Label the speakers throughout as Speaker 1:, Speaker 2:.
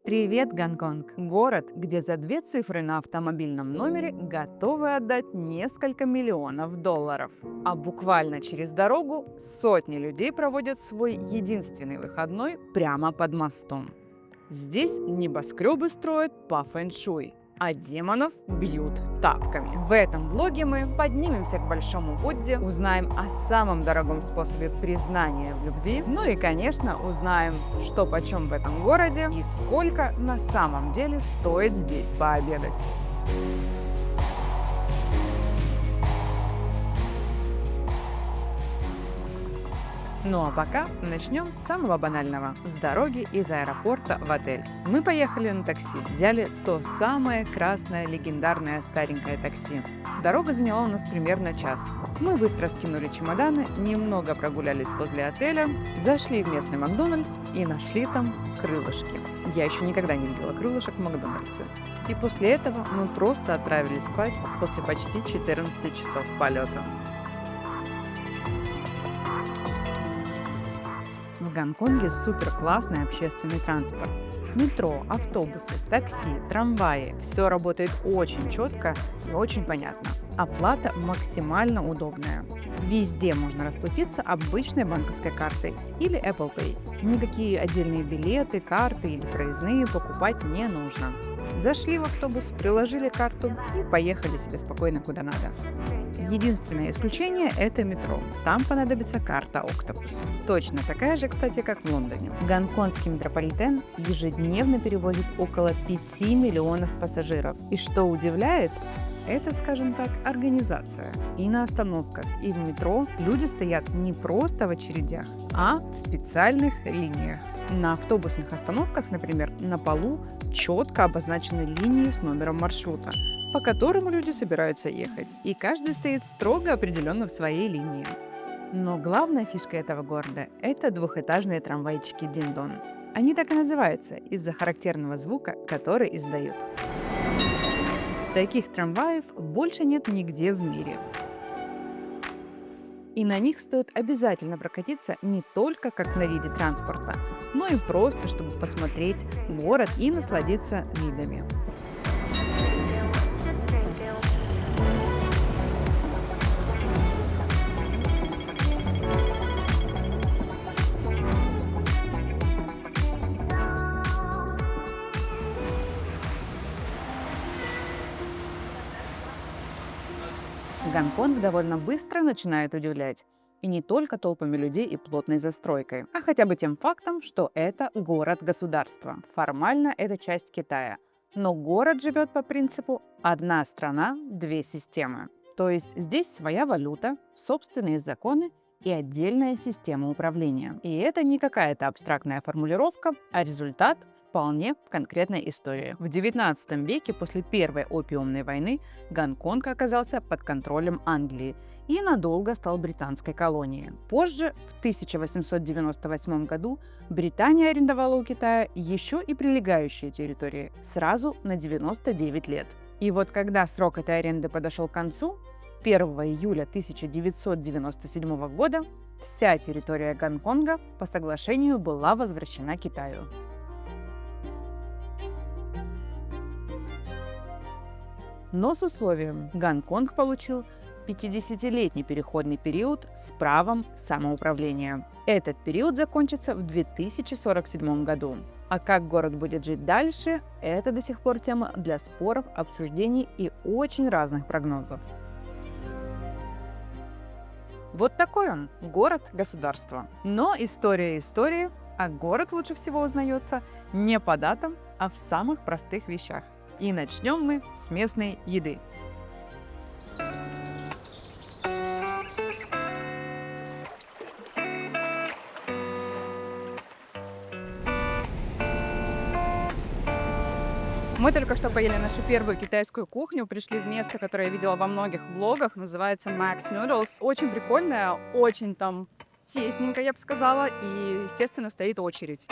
Speaker 1: Привет, Гонконг! Город, где за две цифры на автомобильном номере готовы отдать несколько миллионов долларов. А буквально через дорогу сотни людей проводят свой единственный выходной прямо под мостом. Здесь небоскребы строят по фэншуй, а демонов бьют тапками. В этом влоге мы поднимемся к Большому Будде, узнаем о самом дорогом способе признания в любви, ну и, конечно, узнаем, что почем в этом городе и сколько на самом деле стоит здесь пообедать. Ну а пока начнем с самого банального – с дороги из аэропорта в отель. Мы поехали на такси, взяли то самое красное легендарное старенькое такси. Дорога заняла у нас примерно час. Мы быстро скинули чемоданы, немного прогулялись возле отеля, зашли в местный Макдональдс и нашли там крылышки. Я еще никогда не видела крылышек в Макдональдсе. И после этого мы просто отправились спать после почти 14 часов полета. В Гонконге супер классный общественный транспорт. Метро, автобусы, такси, трамваи. Все работает очень четко и очень понятно. Оплата максимально удобная. Везде можно расплатиться обычной банковской картой или Apple Pay. Никакие отдельные билеты, карты или проездные покупать не нужно. Зашли в автобус, приложили карту и поехали себе спокойно куда надо. Единственное исключение – это метро. Там понадобится карта Octopus. Точно такая же, кстати, как в Лондоне. Гонконгский метрополитен ежедневно перевозит около 5 миллионов пассажиров. И что удивляет, это, скажем так, организация. И на остановках, и в метро люди стоят не просто в очередях, а в специальных линиях. На автобусных остановках, например, на полу четко обозначены линии с номером маршрута, по которому люди собираются ехать. И каждый стоит строго определенно в своей линии. Но главная фишка этого города – это двухэтажные трамвайчики Диндон. Они так и называются из-за характерного звука, который издают. Таких трамваев больше нет нигде в мире. И на них стоит обязательно прокатиться не только как на виде транспорта, но и просто, чтобы посмотреть город и насладиться видами. Гонконг довольно быстро начинает удивлять. И не только толпами людей и плотной застройкой, а хотя бы тем фактом, что это город-государство. Формально это часть Китая. Но город живет по принципу «одна страна, две системы». То есть здесь своя валюта, собственные законы и отдельная система управления. И это не какая-то абстрактная формулировка, а результат вполне конкретной истории. В XIX веке, после Первой опиумной войны, Гонконг оказался под контролем Англии и надолго стал британской колонией. Позже, в 1898 году, Британия арендовала у Китая еще и прилегающие территории сразу на 99 лет. И вот когда срок этой аренды подошел к концу, 1 июля 1997 года вся территория Гонконга по соглашению была возвращена Китаю. Но с условием: Гонконг получил 50-летний переходный период с правом самоуправления. Этот период закончится в 2047 году. А как город будет жить дальше, это до сих пор тема для споров, обсуждений и очень разных прогнозов. Вот такой он, город-государство. Но история истории, а город лучше всего узнается не по датам, а в самых простых вещах. И начнем мы с местной еды. Мы только что поели нашу первую китайскую кухню, пришли в место, которое я видела во многих блогах, называется Max Noodles. Очень прикольное, очень там тесненько, я бы сказала, и, естественно, стоит очередь.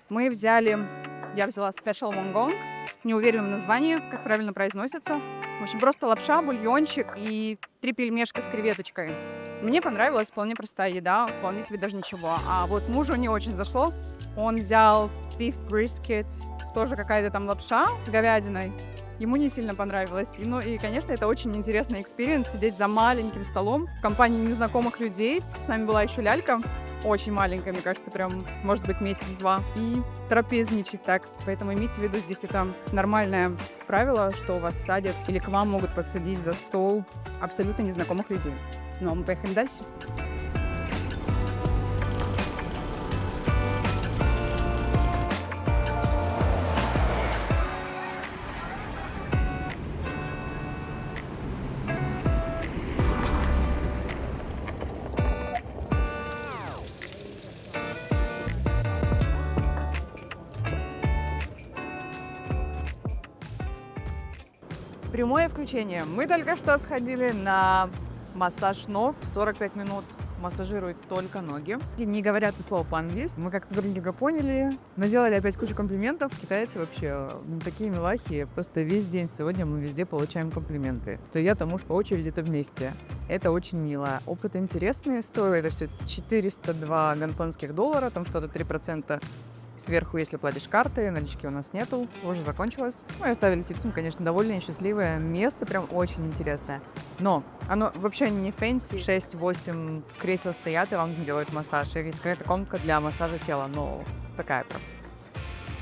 Speaker 1: Я взяла Special Wonggong, не уверена в названии, как правильно произносится. В общем, просто лапша, бульончик и 3 пельмешка с креветочкой. Мне понравилась вполне простая еда, вполне себе даже ничего. А вот мужу не очень зашло. Он взял beef brisket, тоже какая-то там лапша с говядиной. Ему не сильно понравилось. Ну и, конечно, это очень интересный экспириенс, сидеть за маленьким столом в компании незнакомых людей. С нами была еще лялька, очень маленькая, мне кажется, прям, может быть, месяц-два. И трапезничать так. Поэтому имейте в виду, здесь это нормальное правило, что вас садят или к вам могут подсадить за стол абсолютно незнакомых людей. Ну а мы поехали дальше. Прямое включение. Мы только что сходили на массаж ног. 45 минут массажируют только ноги. И не говорят и слова по-английски. Мы как-то друг друга поняли. Наделали опять кучу комплиментов. Китайцы вообще такие милахи. Просто весь день сегодня мы везде получаем комплименты. То я, то муж по очереди, то вместе. Это очень мило. Опыт интересный. Стоило это все $402 гонконгских доллара. Там что-то 3% сверху, если платишь картой, налички у нас нету, уже закончилось. Мы оставили типсум, конечно, довольно счастливое место, прям очень интересное. Но оно вообще не фэнси. 6-8 кресел стоят, и вам делают массаж. И есть какая-то комнатка для массажа тела, но такая прям.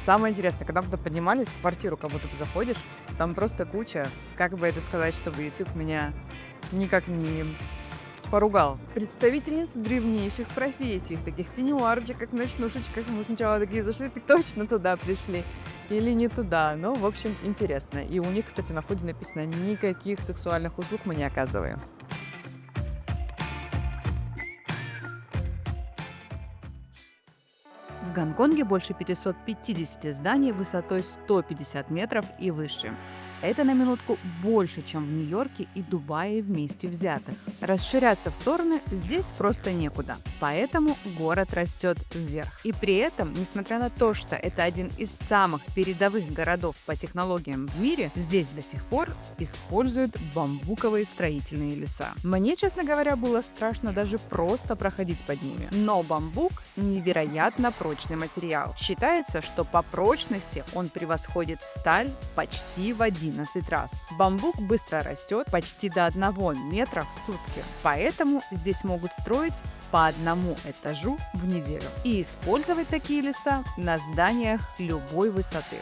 Speaker 1: Самое интересное, когда мы туда поднимались, в квартиру как будто бы заходишь, там просто куча, как бы это сказать, чтобы YouTube меня никак не поругал. Представительниц древнейших профессий, таких пеньюарчиках, ночнушечках. Мы сначала такие зашли, так точно туда пришли. Или не туда. Но, в общем, интересно. И у них, кстати, на входе написано: никаких сексуальных услуг мы не оказываем. В Гонконге больше 550 зданий высотой 150 метров и выше. Это на минутку больше, чем в Нью-Йорке и Дубае вместе взятых. Расширяться в стороны здесь просто некуда, поэтому город растет вверх. И при этом, несмотря на то, что это один из самых передовых городов по технологиям в мире, здесь до сих пор используют бамбуковые строительные леса. Мне, честно говоря, было страшно даже просто проходить под ними. Но бамбук невероятно прочный материал. Считается, что по прочности он превосходит сталь почти в 11 раз. Бамбук быстро растет почти до 1 метра в сутки, поэтому здесь могут строить по одному этажу в неделю и использовать такие леса на зданиях любой высоты.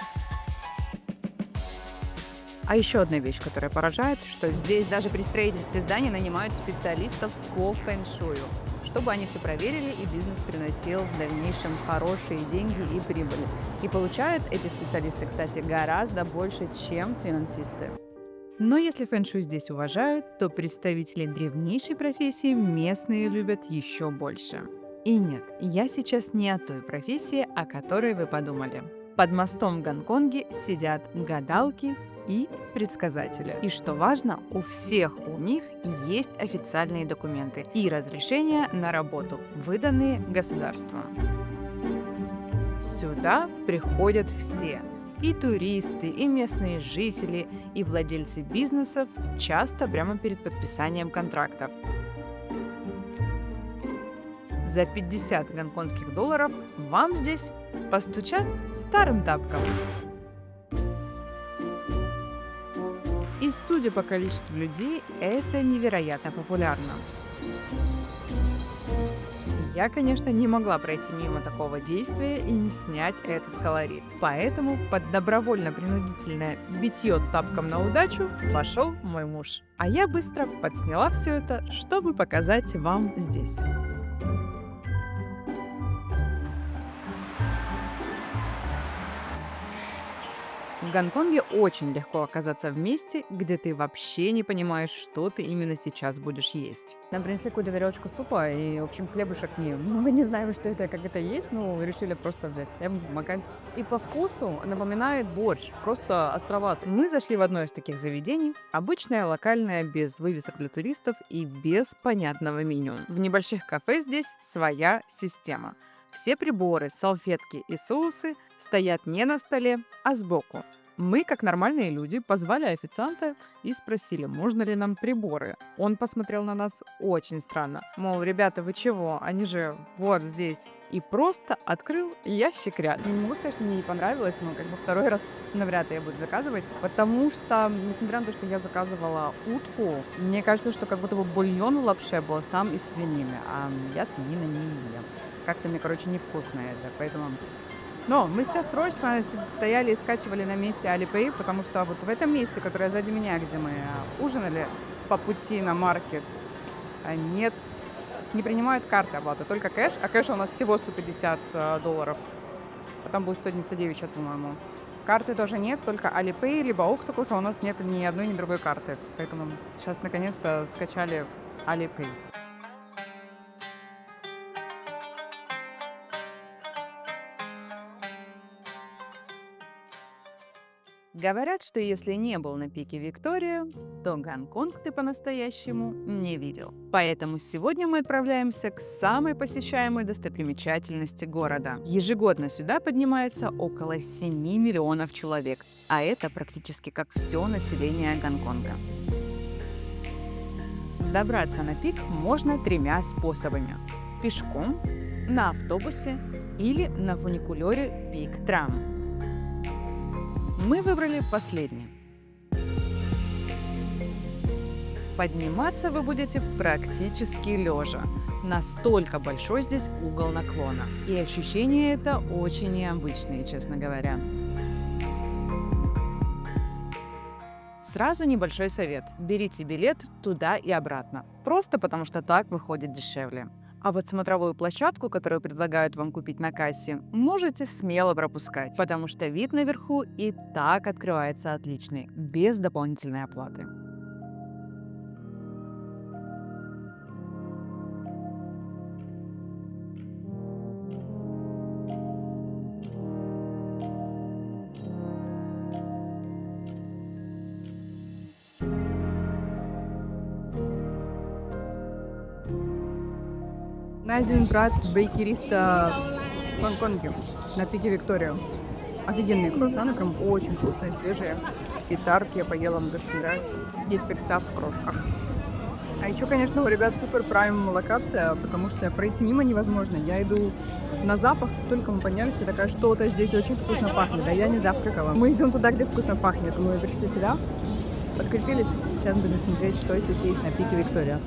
Speaker 1: А еще одна вещь, которая поражает, что здесь даже при строительстве зданий нанимают специалистов по фэн-шую, чтобы они все проверили и бизнес приносил в дальнейшем хорошие деньги и прибыли. И получают эти специалисты, кстати, гораздо больше, чем финансисты. Но если фэн-шуй здесь уважают, то представителей древнейшей профессии местные любят еще больше. И нет, я сейчас не о той профессии, о которой вы подумали. Под мостом в Гонконге сидят гадалки и предсказатели. И что важно, у всех у них есть официальные документы и разрешения на работу, выданные государством. Сюда приходят все. И туристы, и местные жители, и владельцы бизнесов, часто прямо перед подписанием контрактов. За 50 гонконгских долларов вам здесь постучат старым тапком. И судя по количеству людей, это невероятно популярно. Я, конечно, не могла пройти мимо такого действия и не снять этот колорит. Поэтому под добровольно-принудительное битье тапком на удачу пошел мой муж. А я быстро подсняла все это, чтобы показать вам здесь. В Гонконге очень легко оказаться в месте, где ты вообще не понимаешь, что ты именно сейчас будешь есть. Нам принесли какую-то тарелочку супа и, в общем, хлебушек не. Мы не знаем, что это, как это есть, но решили просто взять хлеб, макать. И по вкусу напоминает борщ, просто островат. Мы зашли в одно из таких заведений, обычное, локальное, без вывесок для туристов и без понятного меню. В небольших кафе здесь своя система. Все приборы, салфетки и соусы стоят не на столе, а сбоку. Мы, как нормальные люди, позвали официанта и спросили, можно ли нам приборы. Он посмотрел на нас очень странно. Мол, ребята, вы чего? Они же вот здесь. И просто открыл ящик ряд. Я не могу сказать, что мне не понравилось, но как бы второй раз навряд ли я буду заказывать. Потому что, несмотря на то, что я заказывала утку, мне кажется, что как будто бы бульон в лапше был сам из свинины. А я свинину не ем. Как-то мне, невкусно это, поэтому... Но мы сейчас срочно стояли и скачивали на месте Alipay, потому что вот в этом месте, которое сзади меня, где мы ужинали по пути на маркет, не принимают карты оплаты, только кэш, а кэша у нас всего $150, а там был 199, по-моему. Карты тоже нет, только Alipay, либо Octopus, а у нас нет ни одной, ни другой карты, поэтому сейчас наконец-то скачали Alipay. Говорят, что если не был на пике Виктория, то Гонконг ты по-настоящему не видел. Поэтому сегодня мы отправляемся к самой посещаемой достопримечательности города. Ежегодно сюда поднимается около 7 миллионов человек, а это практически как все население Гонконга. Добраться на пик можно 3 способами: пешком, на автобусе или на фуникулере Пик Трам. Мы выбрали последний. Подниматься вы будете практически лежа. Настолько большой здесь угол наклона. И ощущения это очень необычные, честно говоря. Сразу небольшой совет. Берите билет туда и обратно. Просто потому что так выходит дешевле. А вот смотровую площадку, которую предлагают вам купить на кассе, можете смело пропускать, потому что вид наверху и так открывается отличный, без дополнительной оплаты. Найден брат бейкериста в Гонконге на пике Виктория. Офигенные круассаны, прям очень вкусные, свежие. И тарт я поела, мне даже нравится. Здесь теперь вся в крошках. А еще, конечно, у ребят супер прайм локация, потому что пройти мимо невозможно. Я иду на запах, только мы поднялись, и такая, что-то здесь очень вкусно пахнет, а я не завтракала. Мы идем туда, где вкусно пахнет. Мы пришли сюда, подкрепились, сейчас будем смотреть, что здесь есть на пике Виктория.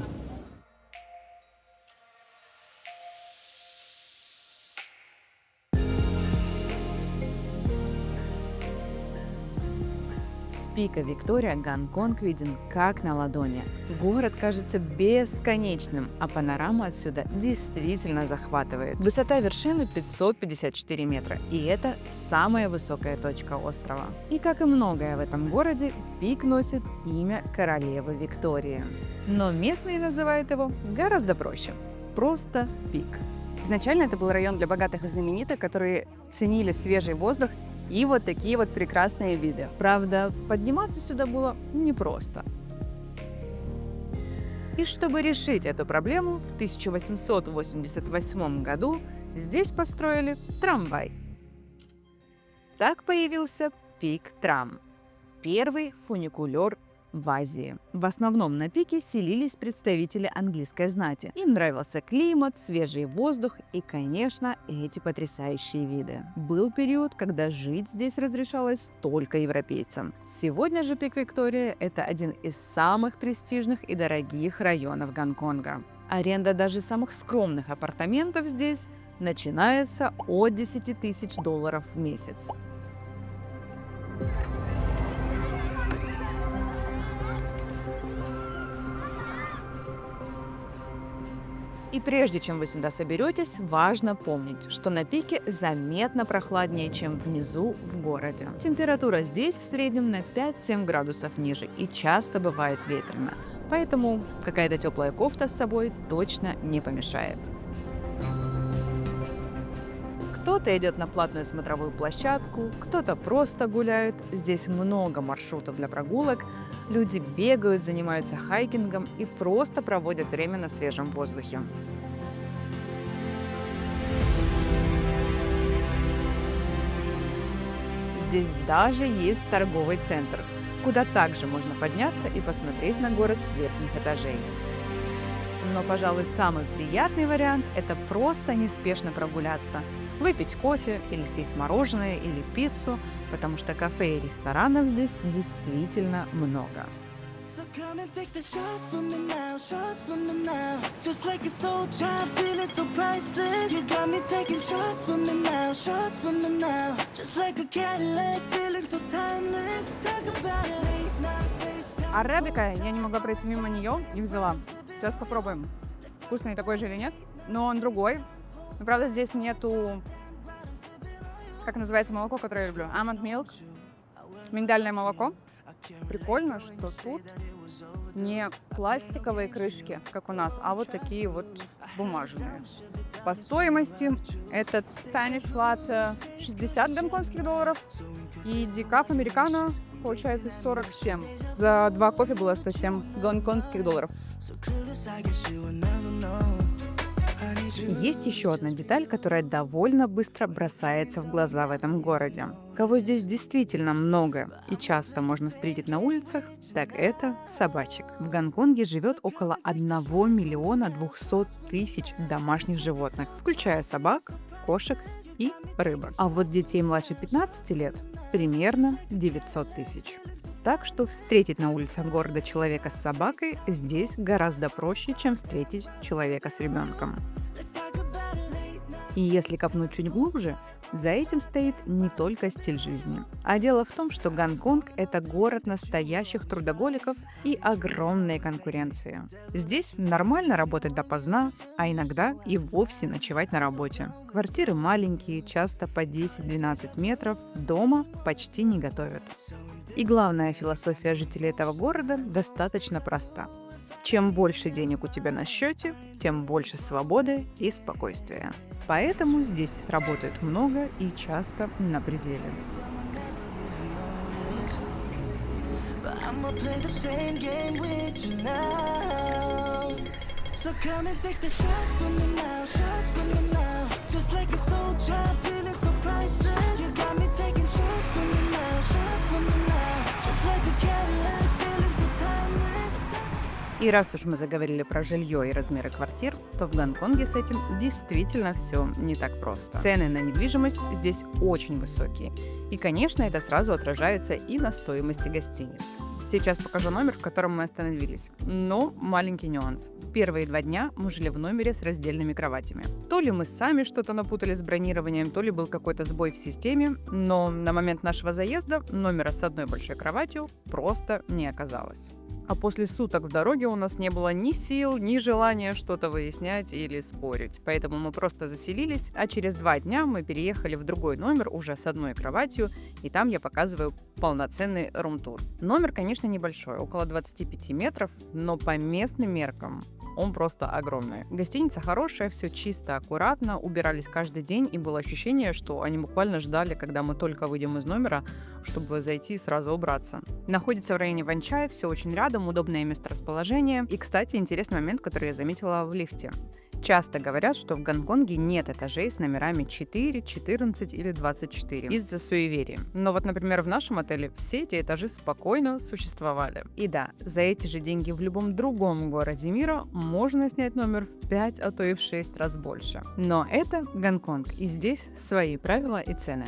Speaker 1: С пика Виктория Гонконг виден как на ладони. Город кажется бесконечным, а панорама отсюда действительно захватывает. Высота вершины 554 метра, и это самая высокая точка острова. И как и многое в этом городе, пик носит имя королевы Виктории. Но местные называют его гораздо проще – просто пик. Изначально это был район для богатых и знаменитых, которые ценили свежий воздух и вот такие вот прекрасные виды. Правда, подниматься сюда было непросто. И чтобы решить эту проблему, в 1888 году здесь построили трамвай. Так появился Пик Трам, первый фуникулер в Азии. В основном на пике селились представители английской знати. Им нравился климат, свежий воздух и, конечно, эти потрясающие виды. Был период, когда жить здесь разрешалось только европейцам. Сегодня же пик Виктория – это один из самых престижных и дорогих районов Гонконга. Аренда даже самых скромных апартаментов здесь начинается от $10 000 в месяц. И прежде чем вы сюда соберетесь, важно помнить, что на пике заметно прохладнее, чем внизу в городе. Температура здесь в среднем на 5-7 градусов ниже и часто бывает ветрено, поэтому какая-то теплая кофта с собой точно не помешает. Кто-то идет на платную смотровую площадку, кто-то просто гуляет. Здесь много маршрутов для прогулок. Люди бегают, занимаются хайкингом и просто проводят время на свежем воздухе. здесь даже есть торговый центр, куда также можно подняться и посмотреть на город с верхних этажей. Но, пожалуй, самый приятный вариант – это просто неспешно прогуляться, выпить кофе или съесть мороженое или пиццу, потому что кафе и ресторанов здесь действительно много.
Speaker 2: So come and take the shots from me now, just like a soul child feeling so priceless. You got me taking shots from me now, just like a Cadillac feeling so timeless. Talk about a late night FaceTime.
Speaker 1: Арабика, я не могла пройти мимо нее и взяла. Сейчас попробуем, вкусный такой же или нет, но он другой. Но, правда, здесь нету, как называется молоко, которое я люблю, almond milk, миндальное молоко. Прикольно, что тут не пластиковые крышки, как у нас, а вот такие вот бумажные. По стоимости этот Spanish Latte 60 гонконгских долларов и декаф американо получается 47. За 2 кофе было 107 гонконгских долларов. Есть еще одна деталь, которая довольно быстро бросается в глаза в этом городе. Кого здесь действительно много и часто можно встретить на улицах, так это собачек. В Гонконге живет около 1 миллиона 200 тысяч домашних животных, включая собак, кошек и рыбок. А вот детей младше 15 лет примерно 900 тысяч. Так что встретить на улицах города человека с собакой здесь гораздо проще, чем встретить человека с ребенком. И если копнуть чуть глубже, за этим стоит не только стиль жизни. А дело в том, что Гонконг – это город настоящих трудоголиков и огромной конкуренции. Здесь нормально работать допоздна, а иногда и вовсе ночевать на работе. Квартиры маленькие, часто по 10-12 метров, дома почти не готовят. И главная философия жителей этого города достаточно проста. Чем больше денег у тебя на счете, тем больше свободы и спокойствия. Поэтому здесь работают много и часто на пределе. И раз уж мы заговорили про жилье и размеры квартир, то в Гонконге с этим действительно все не так просто. Цены на недвижимость здесь очень высокие. И, конечно, это сразу отражается и на стоимости гостиниц. Сейчас покажу номер, в котором мы остановились. Но маленький нюанс. Первые 2 дня мы жили в номере с раздельными кроватями. То ли мы сами что-то напутали с бронированием, то ли был какой-то сбой в системе, но на момент нашего заезда номера с одной большой кроватью просто не оказалось. А после суток в дороге у нас не было ни сил, ни желания что-то выяснять или спорить. Поэтому мы просто заселились, а через 2 дня мы переехали в другой номер уже с одной кроватью, и там я показываю полноценный рум-тур. Номер, конечно, небольшой, около 25 метров, но по местным меркам он просто огромный. Гостиница хорошая, все чисто, аккуратно, убирались каждый день, и было ощущение, что они буквально ждали, когда мы только выйдем из номера, чтобы зайти и сразу убраться. Находится в районе Ван Чай, все очень рядом, удобное месторасположение. И, кстати, интересный момент, который я заметила в лифте. Часто говорят, что в Гонконге нет этажей с номерами 4, 14 или 24 из-за суеверия. Но вот, например, в нашем отеле все эти этажи спокойно существовали. И да, за эти же деньги в любом другом городе мира можно снять номер в 5, а то и в 6 раз больше. Но это Гонконг, и здесь свои правила и цены.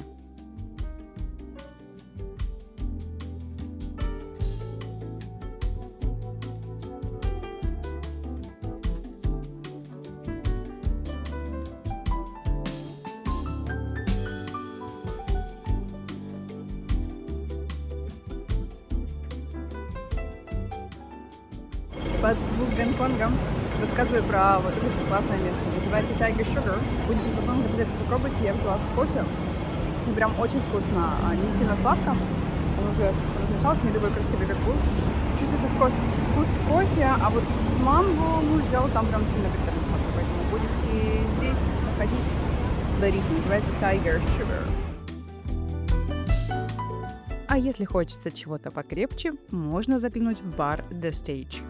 Speaker 1: Под звук Гонконга рассказываю про вот это классное место. Называется Tiger Sugar. Будете в Гонконге, обязательно попробуйте. Я взяла с кофе. И прям очень вкусно. Не сильно сладко. Он уже размешался, не такой красивый, как был. Чувствуется вкус кофе, а вот с манго мы взял там прям сильно приторно сладко. Поэтому будете здесь ходить, дарить. Называется Tiger Sugar. А если хочется чего-то покрепче, можно заглянуть в бар The Stage.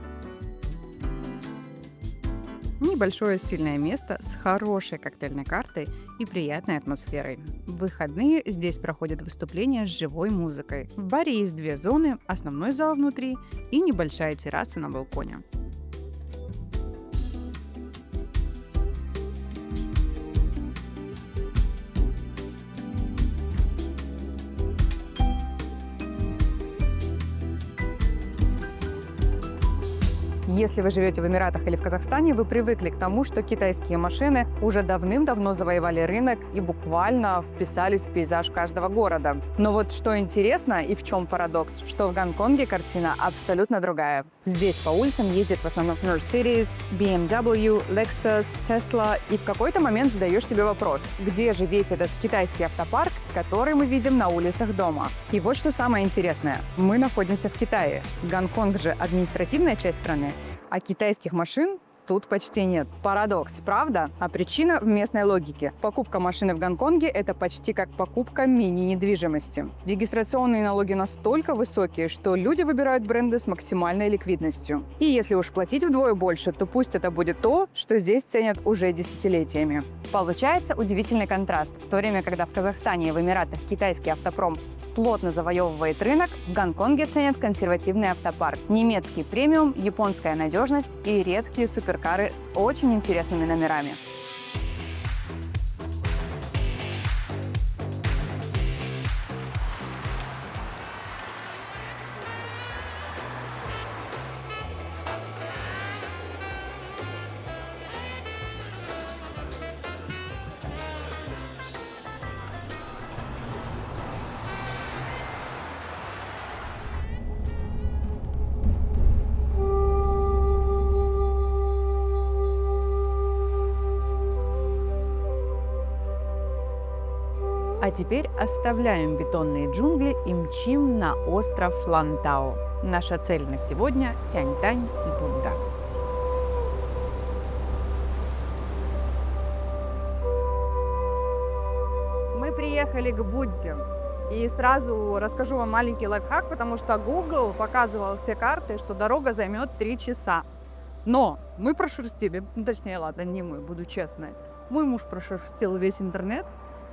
Speaker 1: Небольшое стильное место с хорошей коктейльной картой и приятной атмосферой. В выходные здесь проходят выступления с живой музыкой. В баре есть 2 зоны, основной зал внутри и небольшая терраса на балконе. Если вы живете в Эмиратах или в Казахстане, вы привыкли к тому, что китайские машины уже давным-давно завоевали рынок и буквально вписались в пейзаж каждого города. Но вот что интересно и в чем парадокс, что в Гонконге картина абсолютно другая. Здесь по улицам ездят в основном Mercedes, BMW, Lexus, Tesla, и в какой-то момент задаешь себе вопрос, где же весь этот китайский автопарк, который мы видим на улицах дома. И вот что самое интересное. Мы находимся в Китае. Гонконг же административная часть страны, а китайских машин тут почти нет. Парадокс, правда? А причина в местной логике. Покупка машины в Гонконге – это почти как покупка мини-недвижимости. Регистрационные налоги настолько высокие, что люди выбирают бренды с максимальной ликвидностью. И если уж платить вдвое больше, то пусть это будет то, что здесь ценят уже десятилетиями. Получается удивительный контраст. В то время, когда в Казахстане и в Эмиратах китайский автопром плотно завоевывает рынок, в Гонконге ценят консервативный автопарк, немецкий премиум, японская надежность и редкие суперкары с очень интересными номерами. А теперь оставляем бетонные джунгли и мчим на остров Лантау. Наша цель на сегодня – Тяньтань, Будда. Мы приехали к Будде. И сразу расскажу вам маленький лайфхак, потому что Google показывал все карты, что дорога займет 3 часа. Но мы прошерстили, точнее, ладно, не мы, буду честной. Мой муж прошерстил весь интернет,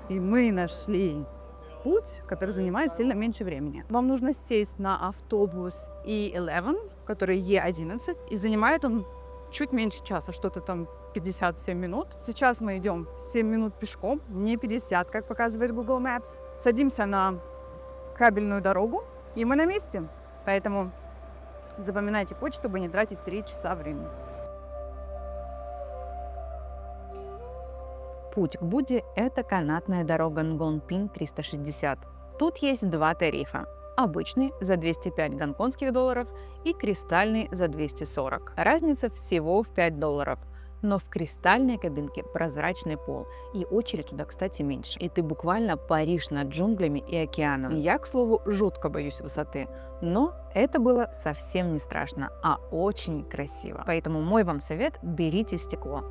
Speaker 1: и мы нашли путь, который занимает сильно меньше времени. Вам нужно сесть на автобус E11, который E11, и занимает он чуть меньше часа, что-то там 57 минут. Сейчас мы идем 7 минут пешком, не 50, как показывает Google Maps. Садимся на кабельную дорогу, и мы на месте. Поэтому запоминайте путь, чтобы не тратить 3 часа времени. Путь к Будде – это канатная дорога Нгонпинь 360. Тут есть 2 тарифа. Обычный за 205 гонконгских долларов и кристальный за 240. Разница всего в $5. Но в кристальной кабинке прозрачный пол, и очередь туда, кстати, меньше. И ты буквально паришь над джунглями и океаном. Я, к слову, жутко боюсь высоты, но это было совсем не страшно, а очень красиво. Поэтому мой вам совет – берите стекло.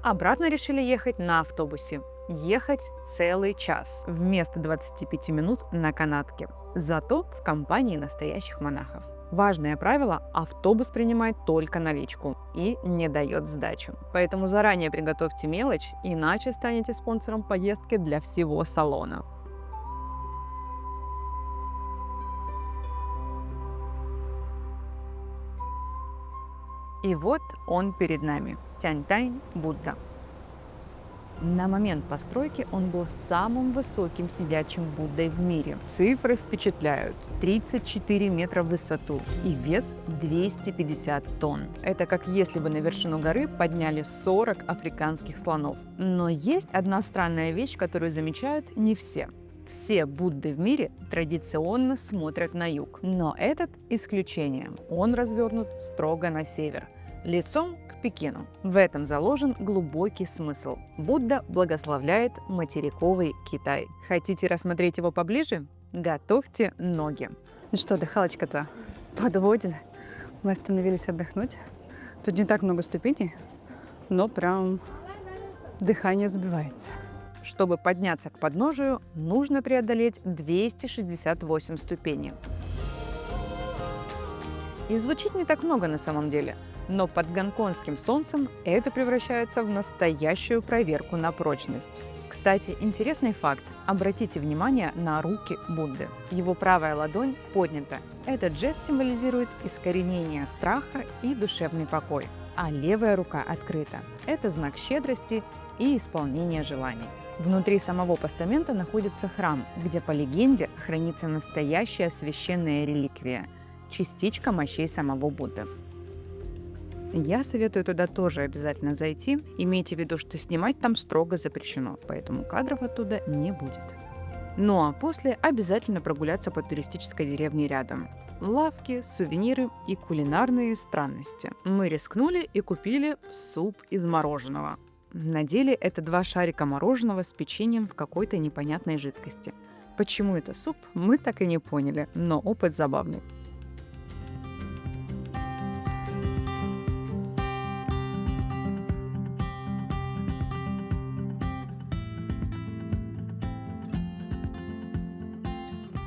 Speaker 1: Обратно решили ехать на автобусе. Ехать целый час вместо 25 минут на канатке. Зато в компании настоящих монахов. Важное правило – автобус принимает только наличку и не дает сдачу. Поэтому заранее приготовьте мелочь, иначе станете спонсором поездки для всего салона. И вот он перед нами – Тяньтань, Будда. На момент постройки он был самым высоким сидячим Буддой в мире. Цифры впечатляют. 34 метра в высоту и вес 250 тонн. Это как если бы на вершину горы подняли 40 африканских слонов. Но есть одна странная вещь, которую замечают не все. Все Будды в мире традиционно смотрят на юг. Но этот исключение. Он развернут строго на север, лицом к Пекину. В этом заложен глубокий смысл. Будда благословляет материковый Китай. Хотите рассмотреть его поближе? Готовьте ноги. Ну что, дыхалочка-то подводит. Мы остановились отдохнуть. Тут не так много ступеней, но прям дыхание сбивается. Чтобы подняться к подножию, нужно преодолеть 268 ступеней. И звучит не так много на самом деле, но под гонконгским солнцем это превращается в настоящую проверку на прочность. Кстати, интересный факт. Обратите внимание на руки Будды. Его правая ладонь поднята. Этот жест символизирует искоренение страха и душевный покой. А левая рука открыта. Это знак щедрости и исполнения желаний. Внутри самого постамента находится храм, где, по легенде, хранится настоящая священная реликвия – частичка мощей самого Будды. Я советую туда тоже обязательно зайти. Имейте в виду, что снимать там строго запрещено, поэтому кадров оттуда не будет. Ну а после обязательно прогуляться по туристической деревне рядом. Лавки, сувениры и кулинарные странности. Мы рискнули и купили суп из мороженого. На деле это 2 шарика мороженого с печеньем в какой-то непонятной жидкости. Почему это суп, мы так и не поняли, но опыт забавный.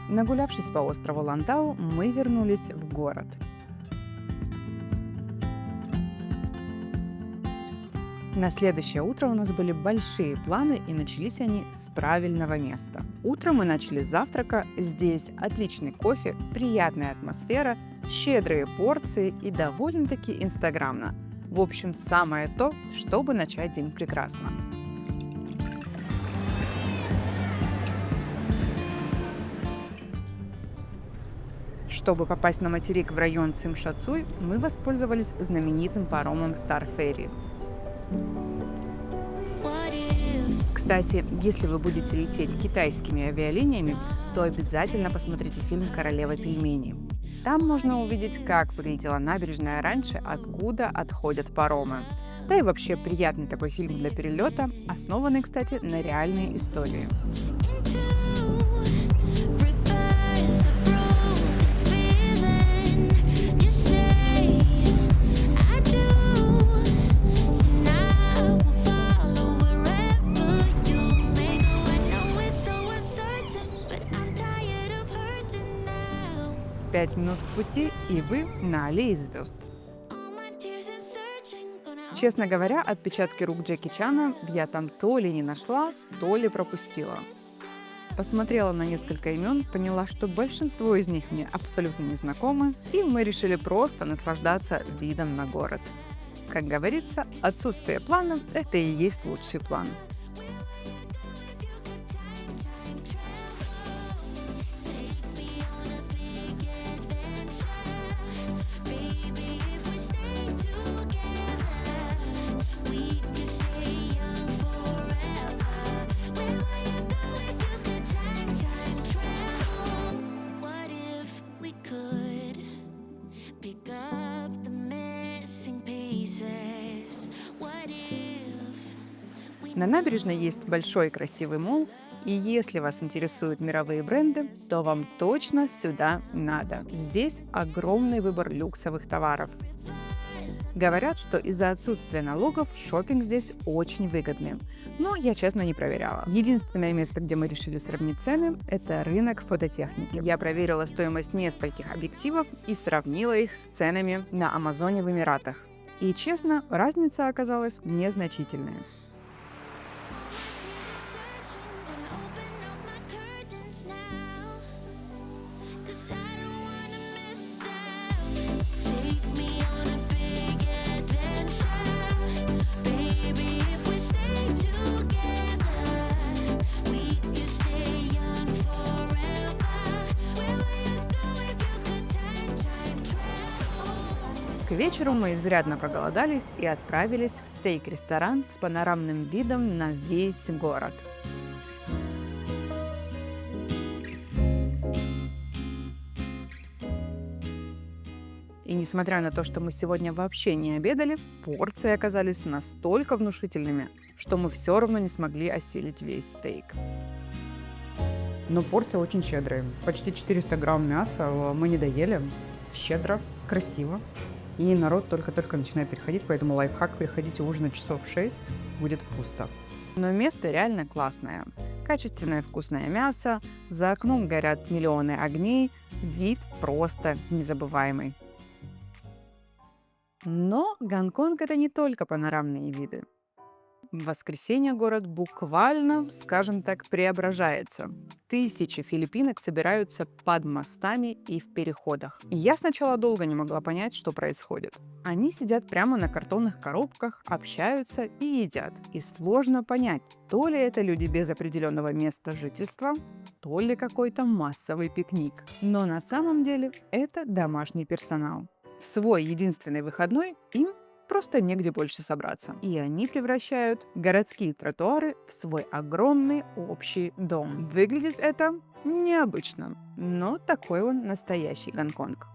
Speaker 1: Нагулявшись по острову Лантау, мы вернулись в город. На следующее утро у нас были большие планы, и начались они с правильного места. Утром мы начали с завтрака. Здесь отличный кофе, приятная атмосфера, щедрые порции и довольно-таки инстаграмно. В общем, самое то, чтобы начать день прекрасно. Чтобы попасть на материк в район Цим-Ша-Цуй, мы воспользовались знаменитым паромом Star Ferry. Кстати, если вы будете лететь китайскими авиалиниями, то обязательно посмотрите фильм «Королева пельменей». Там можно увидеть, как выглядела набережная раньше, откуда отходят паромы. Да и вообще приятный такой фильм для перелета, основанный, кстати, на реальной истории. Пять минут в пути, и вы на аллее звезд. Честно говоря, отпечатки рук Джеки Чана я там то ли не нашла, то ли пропустила. Посмотрела на несколько имен, поняла, что большинство из них мне абсолютно не знакомы, и мы решили просто наслаждаться видом на город. Как говорится, отсутствие плана – это и есть лучший план. На набережной есть большой красивый молл, и если вас интересуют мировые бренды, то вам точно сюда надо. Здесь огромный выбор люксовых товаров. Говорят, что из-за отсутствия налогов шопинг здесь очень выгодный. Но я, честно, не проверяла. Единственное место, где мы решили сравнить цены, это рынок фототехники. Я проверила стоимость нескольких объективов и сравнила их с ценами на Амазоне в Эмиратах. И, честно, разница оказалась незначительная. К вечеру мы изрядно проголодались и отправились в стейк-ресторан с панорамным видом на весь город. И несмотря на то, что мы сегодня вообще не обедали, порции оказались настолько внушительными, что мы все равно не смогли осилить весь стейк. Но порции очень щедрые. Почти 400 грамм мяса мы не доели. Щедро, красиво. И народ только-только начинает переходить, поэтому лайфхак: приходите ужинать часов в 6, будет пусто. Но место реально классное. Качественное вкусное мясо, за окном горят миллионы огней, вид просто незабываемый. Но Гонконг — это не только панорамные виды. В воскресенье город буквально, скажем так, преображается. Тысячи филиппинок собираются под мостами и в переходах. И я сначала долго не могла понять, что происходит. Они сидят прямо на картонных коробках, общаются и едят. И сложно понять, то ли это люди без определенного места жительства, то ли какой-то массовый пикник. Но на самом деле это домашний персонал. В свой единственный выходной им просто негде больше собраться. И они превращают городские тротуары в свой огромный общий дом. Выглядит это необычно, но такой он настоящий Гонконг.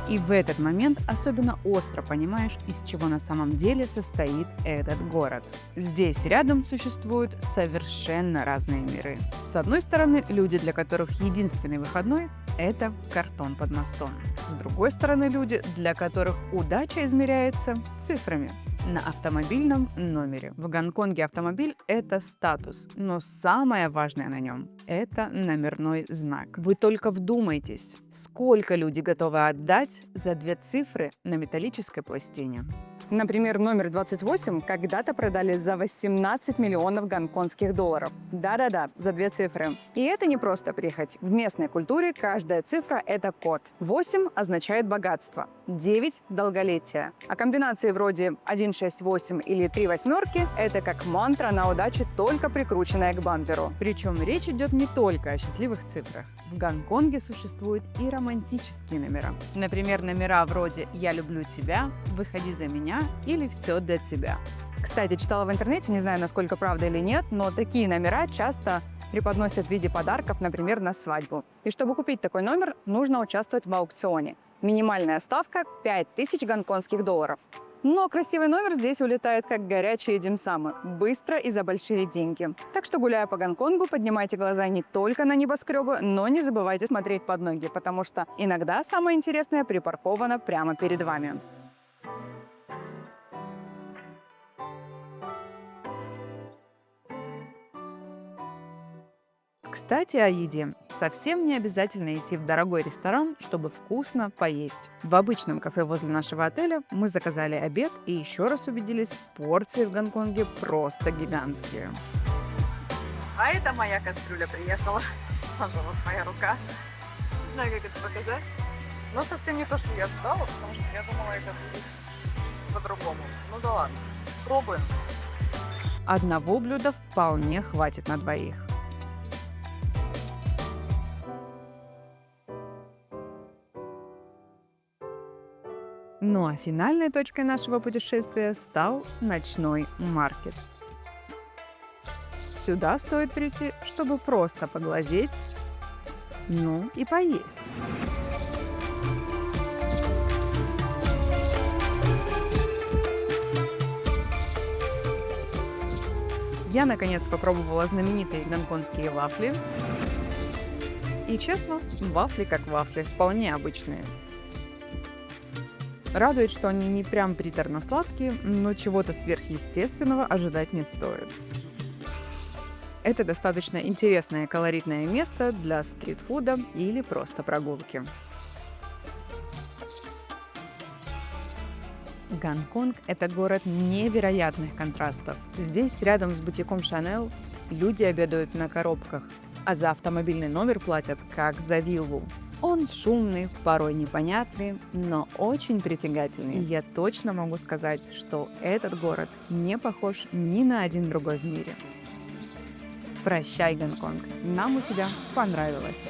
Speaker 1: И в этот момент особенно остро понимаешь, из чего на самом деле состоит этот город. Здесь рядом существуют совершенно разные миры. С одной стороны, люди, для которых единственный выходной – это картон под мостом. С другой стороны, люди, для которых удача измеряется цифрами на автомобильном номере. В Гонконге автомобиль – это статус, но самое важное на нем – это номерной знак. Вы только вдумайтесь, сколько люди готовы отдать за 2 цифры на металлической пластине. Например, номер 28 когда-то продали за 18 миллионов гонконгских долларов. Да-да-да, за 2 цифры. И это не просто прихоть. В местной культуре каждая цифра – это код. 8 означает богатство, 9 – долголетие. А комбинации вроде 1, 6, 8 или 3 восьмерки – это как мантра на удачу, только прикрученная к бамперу. Причем речь идет не только о счастливых цифрах. В Гонконге существуют и романтические номера. Например, номера вроде «Я люблю тебя», «Выходи за меня» или «Все для тебя». Кстати, читала в интернете, не знаю, насколько правда или нет, но такие номера часто преподносят в виде подарков, например, на свадьбу. И чтобы купить такой номер, нужно участвовать в аукционе. Минимальная ставка – 5000 гонконгских долларов. Но красивый номер здесь улетает как горячие димсамы, быстро и за большие деньги. Так что, гуляя по Гонконгу, поднимайте глаза не только на небоскребы, но не забывайте смотреть под ноги, потому что иногда самое интересное припарковано прямо перед вами. Кстати, о еде. Совсем не обязательно идти в дорогой ресторан, чтобы вкусно поесть. В обычном кафе возле нашего отеля мы заказали обед и еще раз убедились, порции в Гонконге просто гигантские.
Speaker 3: А это моя кастрюля приехала. Тоже вот моя рука. Не знаю, как это показать. Но совсем не то, что я ожидала, потому что я думала, это будет по-другому. Ну да ладно. Пробуем.
Speaker 1: Одного блюда вполне хватит на двоих. Ну а финальной точкой нашего путешествия стал ночной маркет. Сюда стоит прийти, чтобы просто поглазеть, ну и поесть. Я, наконец, попробовала знаменитые гонконгские вафли. И честно, вафли как вафли, вполне обычные. Радует, что они не прям приторно-сладкие, но чего-то сверхъестественного ожидать не стоит. Это достаточно интересное и колоритное место для стритфуда или просто прогулки. Гонконг – это город невероятных контрастов. Здесь, рядом с бутиком Chanel, люди обедают на коробках, а за автомобильный номер платят как за виллу. Он шумный, порой непонятный, но очень притягательный. И я точно могу сказать, что этот город не похож ни на один другой в мире. Прощай, Гонконг, нам у тебя понравилось.